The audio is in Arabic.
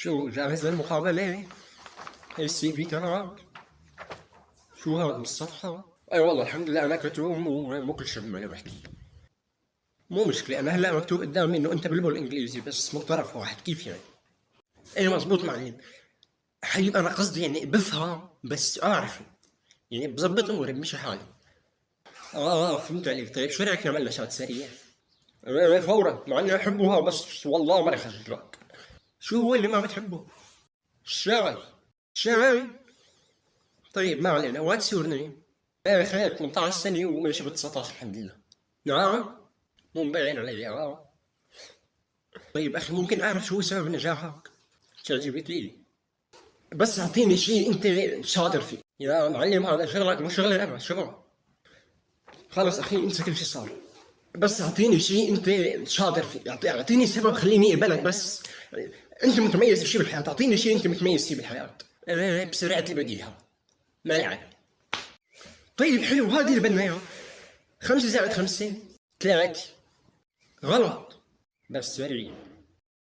شو جاهز للمقابلة؟ السي في تبعك؟ شو هذا الصفحة؟ اي والله الحمد لله انا كتبه مو كل شيء ما بحكي. مو مشكلة، انا هلا مكتوب قدامي انه انت بالانجليزي بس مو طرف واحد، كيف يعني؟ اي مزبوط معلم. حبيب انا قصدي يعني بفهم بس اعرف، يعني بظبط اموري بمشي حالي. فهمت عليك. طيب شو رايك نعمل نشاط سريع؟ فورا، مع اني احبها بس والله ما رح اخجلك. شو هو اللي ما بتحبه؟ الشاي. شاي. طيب ما علينا، واتس يور نيم؟ ايه خير، 18 سنة وماشي ب 19 الحمد لله. نعم. مو مبين علي طيب اخي ممكن اعرف شو سبب نجاحك؟ شات جي بي تي. بس اعطيني شيء انت شاطر فيه يا معلم، هذا شغلك مو شغلي انا، شغل. خلص اخي انسى كل شيء صار. بس اعطيني شيء انت شاطر فيه، اعطيني سبب خليني اقبلك بس. انت متميز بشيء بالحياة، اعطيني شيء انت متميز فيه بالحياة. بسرعة البديهة. ما يعني. طيب حلو، هذه اللي بدنا اياها. 5 زائد 5 3. غلط. بس سريع.